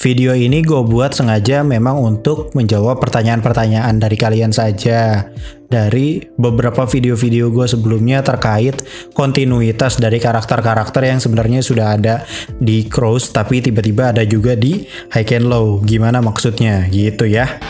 Video ini gue buat sengaja memang untuk menjawab pertanyaan-pertanyaan dari kalian saja. Dari beberapa video-video gue sebelumnya terkait kontinuitas dari karakter-karakter yang sebenarnya sudah ada di Crows tapi tiba-tiba ada juga di High and Low. Gimana maksudnya gitu ya.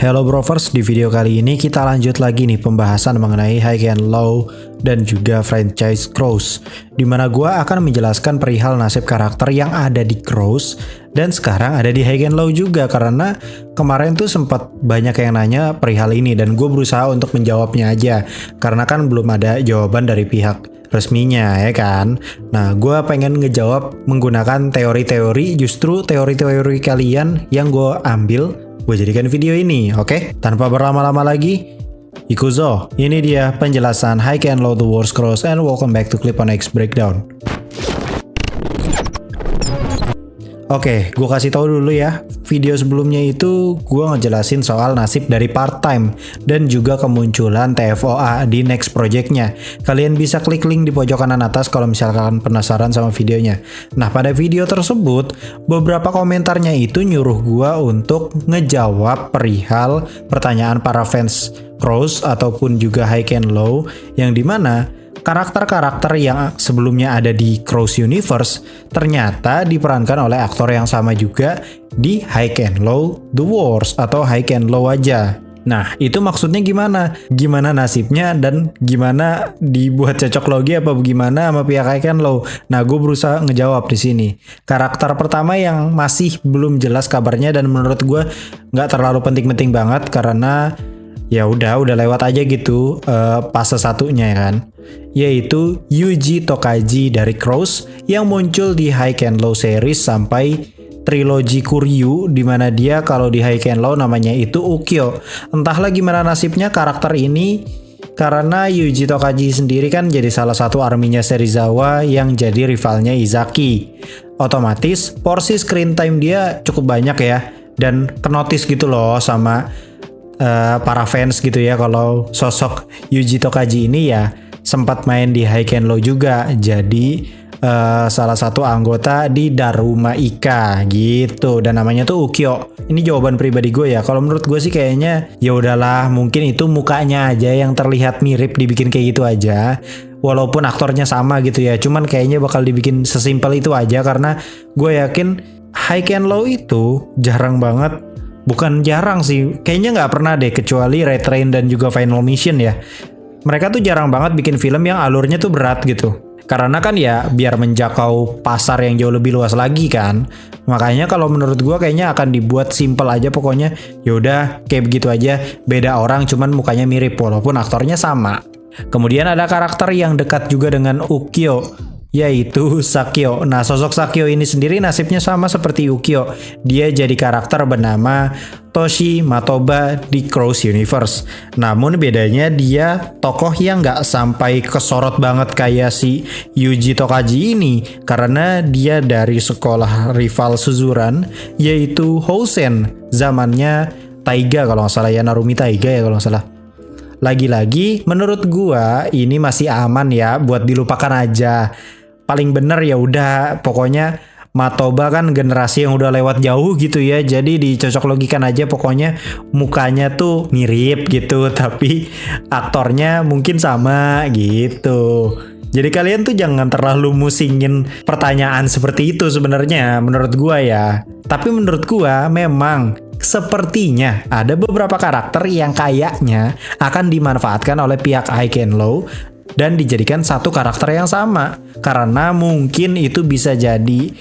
Hello Brovers, di video kali ini kita lanjut lagi nih pembahasan mengenai High and Low dan juga franchise Crows, dimana gue akan menjelaskan perihal nasib karakter yang ada di Crows dan sekarang ada di High and Low juga, karena kemarin tuh sempat banyak yang nanya perihal ini dan gue berusaha untuk menjawabnya aja karena kan belum ada jawaban dari pihak resminya ya kan. Nah gue pengen ngejawab menggunakan teori-teori, justru teori-teori kalian yang gue ambil gue jadikan video ini, oke? Tanpa berlama-lama lagi, ikuzo. Ini dia penjelasan High and Low The Wars Crows and welcome back to Clip on X Breakdown. Oke, gue kasih tahu dulu ya. Video sebelumnya itu gue ngejelasin soal nasib dari part-time dan juga kemunculan TFOA di next projectnya. Kalian bisa klik link di pojok kanan atas kalau misalkan penasaran sama videonya. Nah, pada video tersebut, beberapa komentarnya itu nyuruh gue untuk ngejawab perihal pertanyaan para fans Crows ataupun juga High and Low, yang dimana karakter-karakter yang sebelumnya ada di Crows Universe ternyata diperankan oleh aktor yang sama juga di High and Low The Wars atau High and Low aja. Nah, itu maksudnya gimana? Gimana nasibnya dan gimana dibuat cocok logi apa bagaimana sama pihak High and Low? Nah, gue berusaha ngejawab di sini. Karakter pertama yang masih belum jelas kabarnya dan menurut gue nggak terlalu penting-penting banget karena ya udah lewat aja gitu fase satunya ya kan, yaitu Yuji Tokaji dari Crows yang muncul di High and Low series sampai trilogi Kuryu, dimana dia kalau di High and Low namanya itu Ukyo. Entahlah gimana nasibnya karakter ini, karena Yuji Tokaji sendiri kan jadi salah satu arminya Serizawa yang jadi rivalnya Izaki. Otomatis porsi screen time dia cukup banyak ya, dan kenotis gitu loh sama para fans gitu ya kalau sosok Yuji Tokaji ini ya sempat main di High and Low juga, jadi salah satu anggota di Daruma Ika gitu, dan namanya tuh Ukyo. Ini jawaban pribadi gue ya, kalau menurut gue sih kayaknya ya udahlah, mungkin itu mukanya aja yang terlihat mirip dibikin kayak gitu aja, walaupun aktornya sama gitu ya, cuman kayaknya bakal dibikin sesimpel itu aja karena gue yakin High and Low itu jarang banget. Bukan jarang sih, kayaknya nggak pernah deh kecuali Red Rain dan juga Final Mission ya. Mereka tuh jarang banget bikin film yang alurnya tuh berat gitu. Karena kan ya biar menjangkau pasar yang jauh lebih luas lagi kan. Makanya kalau menurut gua kayaknya akan dibuat simple aja pokoknya. Yaudah kayak begitu aja, beda orang cuman mukanya mirip walaupun aktornya sama. Kemudian ada karakter yang dekat juga dengan Ukyo, yaitu Sakyo. Nah, sosok Sakyo ini sendiri nasibnya sama seperti Ukyo. Dia jadi karakter bernama Toshi Matoba di Crows Universe. Namun bedanya dia tokoh yang nggak sampai kesorot banget kayak si Yuji Tokaji ini, karena dia dari sekolah rival Suzuran, yaitu Housen, zamannya Taiga kalau nggak salah ya, Narumi Taiga ya kalau nggak salah. Lagi-lagi menurut gua ini masih aman ya buat dilupakan aja. Paling bener ya udah pokoknya Matoba kan generasi yang udah lewat jauh gitu ya, jadi dicocok logikan aja pokoknya mukanya tuh mirip gitu tapi aktornya mungkin sama gitu. Jadi kalian tuh jangan terlalu musingin pertanyaan seperti itu sebenarnya menurut gua ya. Tapi menurut gua memang sepertinya ada beberapa karakter yang kayaknya akan dimanfaatkan oleh pihak High and Low dan dijadikan satu karakter yang sama, karena mungkin itu bisa jadi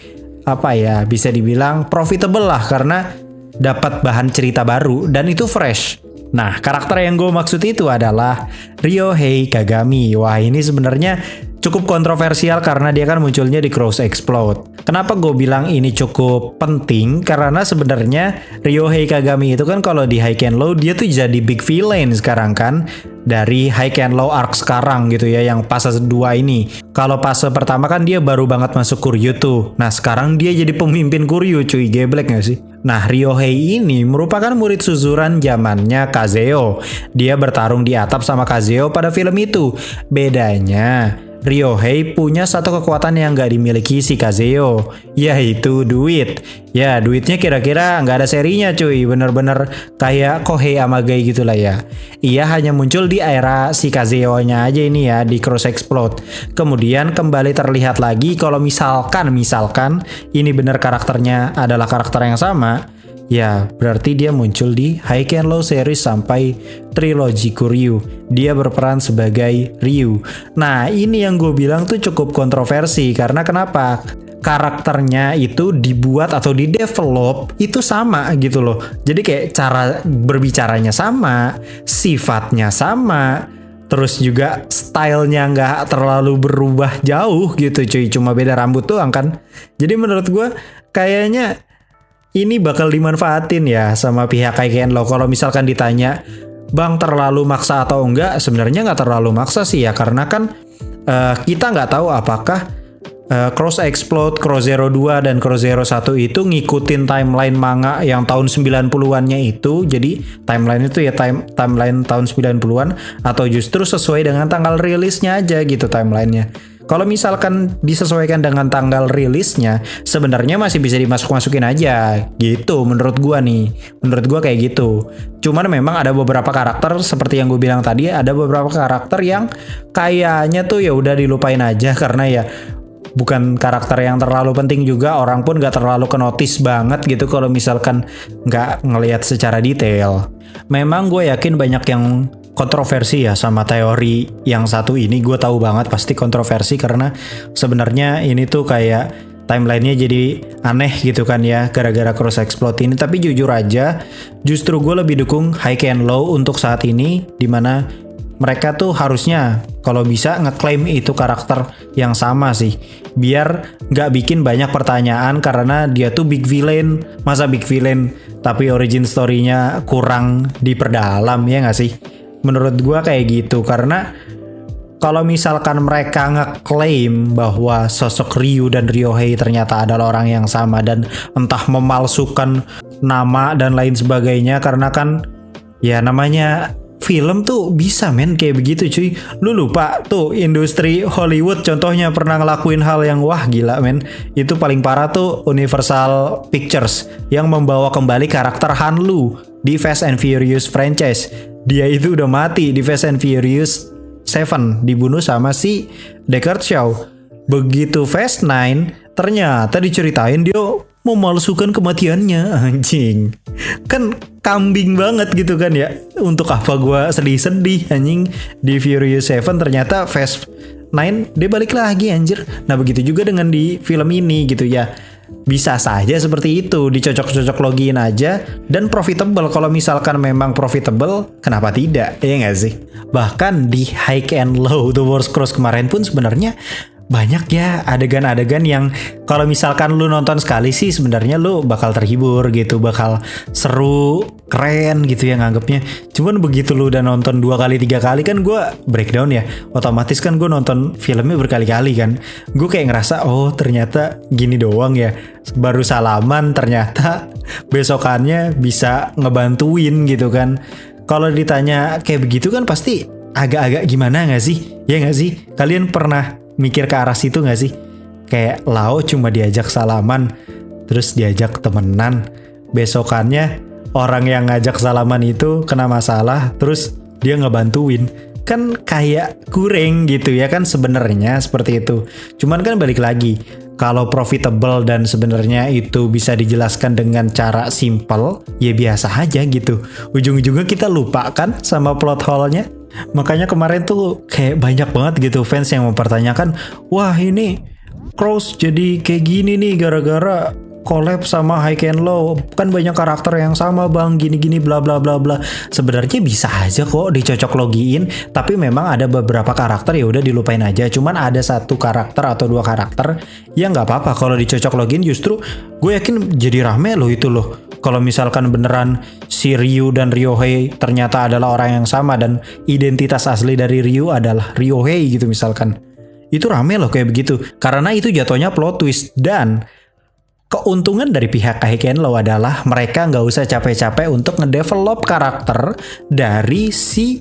apa ya, bisa dibilang profitable lah karena dapat bahan cerita baru dan itu fresh. Nah, karakter yang gue maksud itu adalah Ryohei Kagami. Wah, ini sebenarnya cukup kontroversial karena dia kan munculnya di Cross Explode. Kenapa gue bilang ini cukup penting? Karena sebenarnya Ryohei Kagami itu kan kalau di High and Low dia tuh jadi big villain sekarang kan. Dari High and Low arc sekarang gitu ya, yang fase 2 ini. Kalau fase pertama kan dia baru banget masuk Kuryu tuh. Nah sekarang dia jadi pemimpin Kuryu, cuy, geblek gak sih? Nah Ryohei ini merupakan murid susuran zamannya Kazeo. Dia bertarung di atap sama Kazeo pada film itu. Bedanya Ryohei punya satu kekuatan yang gak dimiliki si Kazeo, yaitu duit. Ya duitnya kira-kira gak ada serinya cuy, bener-bener kayak Kohei Amagai gitulah ya. Ia hanya muncul di era si Kazeo-nya aja ini ya, di Cross Explode. Kemudian kembali terlihat lagi kalau misalkan ini bener karakternya adalah karakter yang sama, ya berarti dia muncul di High and Low series sampai trilogi Kuryu. Dia berperan sebagai Ryu. Nah ini yang gue bilang tuh cukup kontroversi. Karena kenapa? Karakternya itu dibuat atau di-develop itu sama gitu loh. Jadi kayak cara berbicaranya sama, sifatnya sama, terus juga stylenya nggak terlalu berubah jauh gitu cuy. Cuma beda rambut doang kan. Jadi menurut gue kayaknya ini bakal dimanfaatin ya sama pihak High and Low. Kalau misalkan ditanya, Bang terlalu maksa atau enggak? Sebenarnya nggak terlalu maksa sih ya. Karena kan kita nggak tahu apakah Cross Explode, Cross Zero 2, dan Cross Zero 1 itu ngikutin timeline manga yang tahun 90-annya itu. Jadi timeline itu ya timeline tahun 90-an. Atau justru sesuai dengan tanggal rilisnya aja gitu timelinenya. Kalau misalkan disesuaikan dengan tanggal rilisnya, sebenarnya masih bisa dimasuk-masukin aja gitu menurut gua nih. Menurut gua kayak gitu. Cuman memang ada beberapa karakter seperti yang gue bilang tadi, ada beberapa karakter yang kayaknya tuh ya udah dilupain aja karena ya bukan karakter yang terlalu penting juga, orang pun gak terlalu kenotis banget gitu kalau misalkan gak ngelihat secara detail. Memang gue yakin banyak yang kontroversi ya sama teori yang satu ini. Gue tahu banget pasti kontroversi karena sebenarnya ini tuh kayak timelinenya jadi aneh gitu kan ya gara-gara Cross Explode ini. Tapi jujur aja justru gue lebih dukung High and Low untuk saat ini, dimana mereka tuh harusnya kalau bisa ngeklaim itu karakter yang sama sih, biar nggak bikin banyak pertanyaan karena dia tuh big villain. Masa big villain tapi origin story-nya kurang diperdalam, ya nggak sih? Menurut gua kayak gitu. Karena kalau misalkan mereka ngeklaim bahwa sosok Ryu dan Ryohei ternyata adalah orang yang sama dan entah memalsukan nama dan lain sebagainya, karena kan ya namanya film tuh bisa men kayak begitu cuy. Lu lupa tuh industri Hollywood contohnya pernah ngelakuin hal yang wah gila men. Itu paling parah tuh Universal Pictures yang membawa kembali karakter Han Lu di Fast and Furious franchise. Dia itu udah mati di Fast and Furious 7, dibunuh sama si Deckard Shaw. Begitu Fast 9 ternyata diceritain dia memalsukan kematiannya. Anjing, kan kambing banget gitu kan ya. Untuk apa gua sedih-sedih anjing. Di Furious 7 ternyata Fast 9 dia balik lagi anjir. Nah begitu juga dengan di film ini gitu ya. Bisa saja seperti itu, dicocok-cocok login aja dan profitable. Kalau misalkan memang profitable, kenapa tidak? Ya nggak sih? Bahkan di High and Low The Wars Cross kemarin pun sebenarnya banyak ya adegan-adegan yang kalau misalkan lu nonton sekali sih sebenarnya lu bakal terhibur gitu, bakal seru, keren gitu ya nganggepnya. Cuman begitu lu udah nonton 2 kali 3 kali kan gue breakdown ya, otomatis kan gue nonton filmnya berkali-kali kan. Gue kayak ngerasa oh ternyata gini doang ya, baru salaman ternyata besokannya bisa ngebantuin gitu kan. Kalau ditanya kayak begitu kan pasti agak-agak gimana gak sih? Ya gak sih? Kalian pernah mikir ke arah situ gak sih? Kayak Lao cuma diajak salaman terus diajak temenan, besokannya orang yang ngajak salaman itu kena masalah terus dia ngebantuin, kan kayak kurang gitu ya kan sebenarnya seperti itu. Cuman kan balik lagi, kalau profitable dan sebenarnya itu bisa dijelaskan dengan cara simple, ya biasa aja gitu. Ujung-ujungnya kita lupa kan sama plot hole-nya. Makanya kemarin tuh kayak banyak banget gitu fans yang mempertanyakan, wah ini Cross jadi kayak gini nih gara-gara collab sama High and Low, kan banyak karakter yang sama bang, gini-gini bla bla bla bla. Sebenarnya bisa aja kok dicocok logiin, tapi memang ada beberapa karakter ya udah dilupain aja. Cuman ada satu karakter atau dua karakter yang nggak apa-apa kalau dicocok logiin, justru gue yakin jadi rame loh itu loh. Kalau misalkan beneran si Ryu dan Ryohei ternyata adalah orang yang sama dan identitas asli dari Ryu adalah Ryohei gitu misalkan. Itu rame loh kayak begitu. Karena itu jatuhnya plot twist. Dan keuntungan dari pihak High and Low adalah mereka nggak usah capek-capek untuk ngedevelop karakter dari si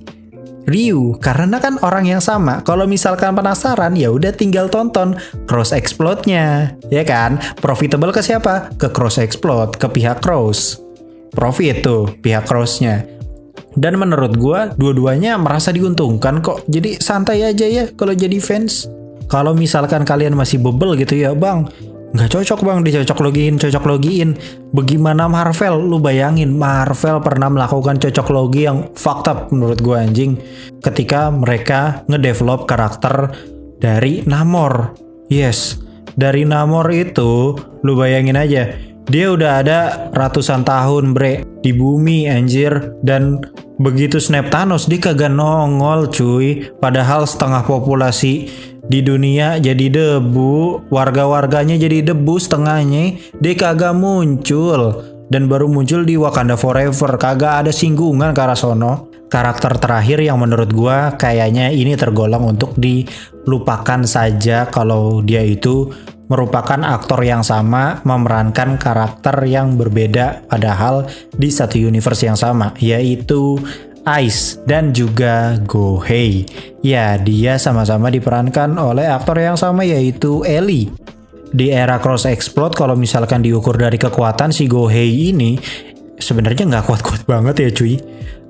Ryu. Karena kan orang yang sama. Kalau misalkan penasaran ya udah tinggal tonton Cross Explode-nya. Ya kan? Profitable ke siapa? Ke Cross Explode. Ke pihak Cross. Profit tuh pihak Cross-nya. Dan menurut gua dua-duanya merasa diuntungkan kok. Jadi santai aja ya kalau jadi fans. Kalau misalkan kalian masih bebel gitu ya bang, nggak cocok bang dicocok logiin. Bagaimana Marvel? Lu bayangin Marvel pernah melakukan cocok logi yang fucked up menurut gua anjing. Ketika mereka ngedevelop karakter dari Namor. Yes, dari Namor itu lu bayangin aja. Dia udah ada ratusan tahun bre di bumi anjir. Dan begitu snap Thanos dia kagak nongol cuy. Padahal setengah populasi di dunia jadi debu. Warga-warganya jadi debu setengahnya. Dia kagak muncul. Dan baru muncul di Wakanda Forever. Kagak ada singgungan ke arah sono. Karakter terakhir yang menurut gua kayaknya ini tergolong untuk dilupakan saja. Kalau dia itu merupakan aktor yang sama memerankan karakter yang berbeda padahal di satu universe yang sama, yaitu Ice dan juga Gohei. Ya, dia sama-sama diperankan oleh aktor yang sama yaitu Ellie. Di era Cross Explode kalau misalkan diukur dari kekuatan si Gohei ini sebenarnya nggak kuat-kuat banget ya cuy.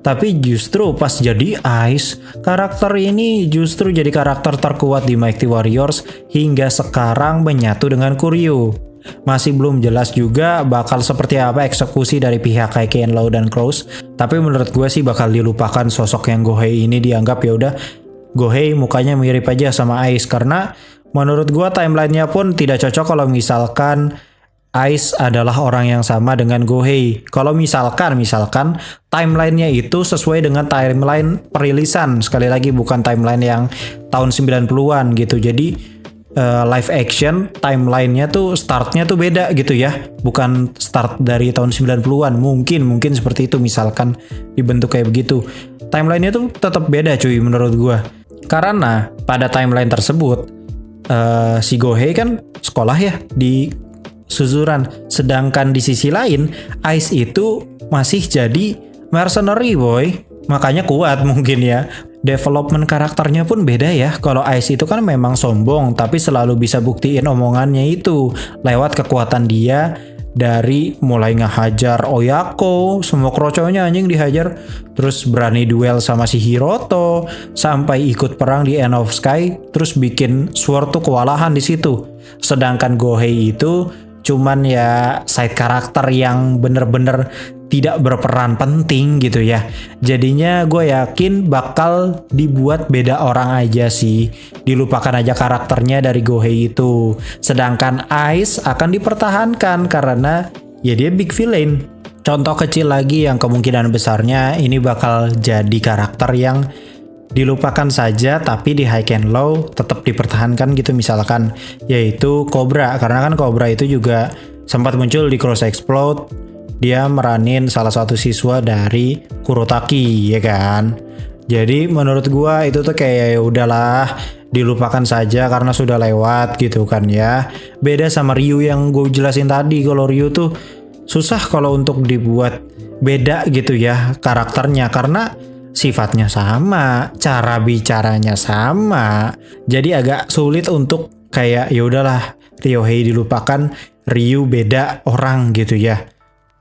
Tapi justru pas jadi Ice, karakter ini justru jadi karakter terkuat di Mighty Warriors hingga sekarang menyatu dengan Kuryu. Masih belum jelas juga bakal seperti apa eksekusi dari pihak High and Low dan Cross. Tapi menurut gue sih bakal dilupakan sosok yang Gohei ini, dianggap ya udah Gohei mukanya mirip aja sama Ice. Karena menurut gue timelinenya pun tidak cocok kalau misalkan Ice adalah orang yang sama dengan Gohei. Kalau misalkan timelinenya itu sesuai dengan timeline perilisan. Sekali lagi bukan timeline yang tahun 90-an gitu. Jadi live action timelinenya tuh startnya tuh beda gitu ya. Bukan start dari tahun 90-an. Mungkin seperti itu misalkan dibentuk kayak begitu. Timelinenya tuh tetap beda cuy menurut gua. Karena pada timeline tersebut si Gohei kan sekolah ya di Suzuran, sedangkan di sisi lain Ice itu masih jadi mercenary boy, makanya kuat mungkin ya. Development karakternya pun beda ya. Kalau Ice itu kan memang sombong, tapi selalu bisa buktiin omongannya itu lewat kekuatan dia dari mulai ngehajar Oyako, semua kroconya anjing dihajar, terus berani duel sama si Hiroto, sampai ikut perang di End of Sky, terus bikin Sword tuh kewalahan di situ. Sedangkan Gohei itu cuman ya side karakter yang bener-bener tidak berperan penting gitu ya. Jadinya gue yakin bakal dibuat beda orang aja sih. Dilupakan aja karakternya dari Gohei itu. Sedangkan Ice akan dipertahankan karena ya dia big villain. Contoh kecil lagi yang kemungkinan besarnya ini bakal jadi karakter yang dilupakan saja tapi di High and Low tetap dipertahankan gitu misalkan, yaitu Cobra. Karena kan Cobra itu juga sempat muncul di Cross Explode. Dia meranin salah satu siswa dari Kurotaki ya kan. Jadi menurut gua itu tuh kayak ya udahlah dilupakan saja karena sudah lewat gitu kan ya. Beda sama Ryu yang gue jelasin tadi. Kalau Ryu tuh susah kalau untuk dibuat beda gitu ya karakternya karena sifatnya sama, cara bicaranya sama. Jadi agak sulit untuk kayak ya udahlah Ryohei dilupakan, Ryu beda orang gitu ya.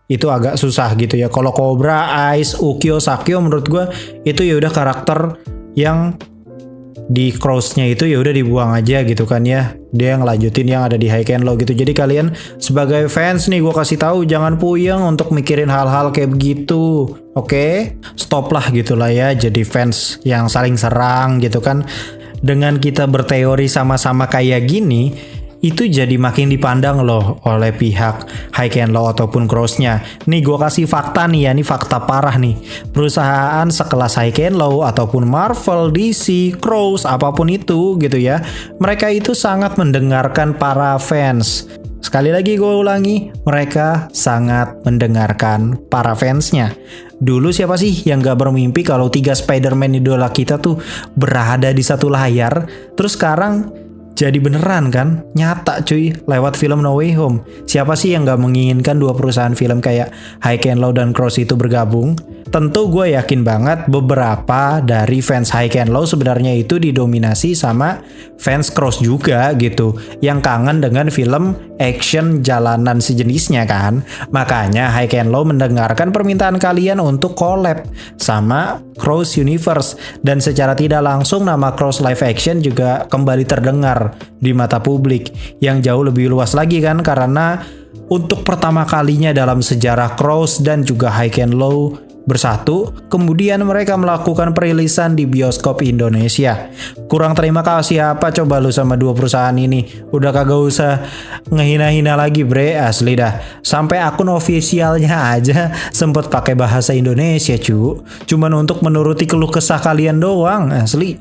Itu agak susah gitu ya. Kalau Cobra, Ice, Ukyo, Sakyo menurut gue itu ya udah karakter yang di cross-nya itu ya udah dibuang aja gitu kan ya. Dia yang ngelanjutin yang ada di High and Low gitu. Jadi kalian sebagai fans nih gue kasih tahu jangan puyeng untuk mikirin hal-hal kayak begitu. Oke? Stop lah gitu lah ya jadi fans yang saling serang gitu kan. Dengan kita berteori sama-sama kayak gini, itu jadi makin dipandang loh oleh pihak High and Low ataupun Crows-nya. Nih gue kasih fakta nih ya, ini fakta parah nih. Perusahaan sekelas High and Low ataupun Marvel, DC, Crows, apapun itu gitu ya, mereka itu sangat mendengarkan para fans. Sekali lagi gue ulangi, mereka sangat mendengarkan para fansnya. Dulu siapa sih yang gak bermimpi kalau 3 Spider-Man idola kita tuh berada di satu layar, terus sekarang jadi beneran kan, nyata cuy, lewat film No Way Home. Siapa sih yang gak menginginkan dua perusahaan film kayak High and Low dan Crows itu bergabung? Tentu gue yakin banget beberapa dari fans High and Low sebenarnya itu didominasi sama fans Crows juga gitu, yang kangen dengan film action jalanan sejenisnya kan. Makanya High and Low mendengarkan permintaan kalian untuk collab sama Crows Universe, dan secara tidak langsung nama Crows live action juga kembali terdengar di mata publik yang jauh lebih luas lagi kan, karena untuk pertama kalinya dalam sejarah Crows dan juga High and Low bersatu, kemudian mereka melakukan perilisan di bioskop Indonesia. Kurang terima kasih apa coba lu sama dua perusahaan ini? Udah kagak usah ngehina-hina lagi bre, asli dah. Sampai akun ofisialnya aja sempet pakai bahasa Indonesia cu, cuman untuk menuruti keluh kesah kalian doang, asli.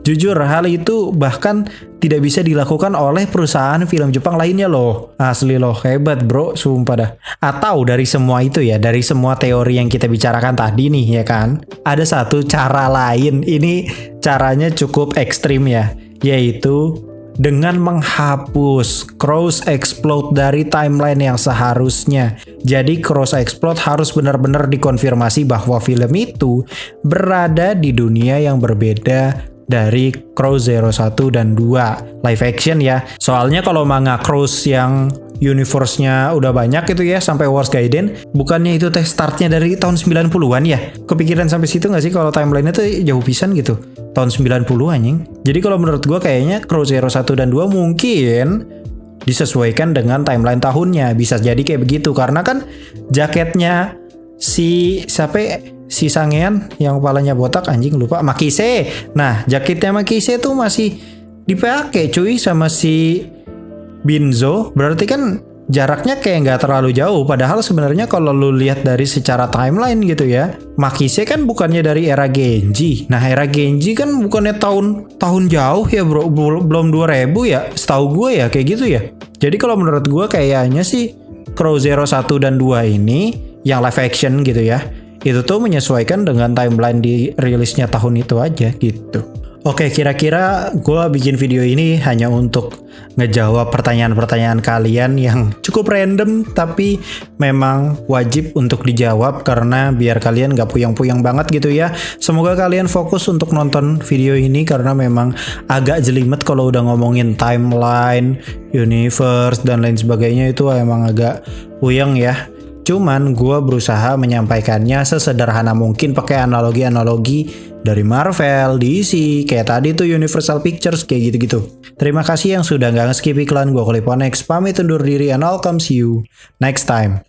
Jujur hal itu bahkan tidak bisa dilakukan oleh perusahaan film Jepang lainnya loh. Asli loh, hebat bro, sumpah dah. Atau dari semua itu ya, dari semua teori yang kita bicarakan tadi nih ya kan, ada satu cara lain, ini caranya cukup ekstrim ya, yaitu dengan menghapus Crows Explode dari timeline yang seharusnya. Jadi Crows Explode harus benar-benar dikonfirmasi bahwa film itu berada di dunia yang berbeda dari Crows 01 dan 2 live action ya. Soalnya kalau manga Crows yang universe-nya udah banyak gitu ya, sampai Wars Gaiden, bukannya itu teh startnya dari tahun 90-an ya? Kepikiran sampai situ gak sih kalau timeline-nya tuh jauh pisan gitu? Tahun 90 anjing. Jadi kalau menurut gua kayaknya Crows 01 dan 2 mungkin disesuaikan dengan timeline tahunnya. Bisa jadi kayak begitu, karena kan jaketnya si Sangean yang kepalanya botak, anjing lupa, Makise. Nah, jaketnya Makise tuh masih dipakai cuy sama si Binzo. Berarti kan jaraknya kayak nggak terlalu jauh. Padahal sebenarnya kalau lu lihat dari secara timeline gitu ya, Makise kan bukannya dari era Genji. Nah, era Genji kan bukannya tahun jauh ya bro, belum 2000 ya, setahu gue ya kayak gitu ya. Jadi kalau menurut gue kayaknya sih Crows 01 dan 2 ini yang live action gitu ya, itu tuh menyesuaikan dengan timeline di rilisnya tahun itu aja gitu. Oke, kira-kira gue bikin video ini hanya untuk ngejawab pertanyaan-pertanyaan kalian yang cukup random, tapi memang wajib untuk dijawab karena biar kalian gak puyang-puyang banget gitu ya. Semoga kalian fokus untuk nonton video ini karena memang agak jelimet kalau udah ngomongin timeline, universe, dan lain sebagainya, itu emang agak puyeng ya. Cuman gue berusaha menyampaikannya sesederhana mungkin pakai analogi-analogi dari Marvel, DC, kayak tadi tuh Universal Pictures, kayak gitu-gitu. Terima kasih yang sudah nggak nge-skip iklan. Gue Cliponex, pamit undur diri and I'll come see you next time.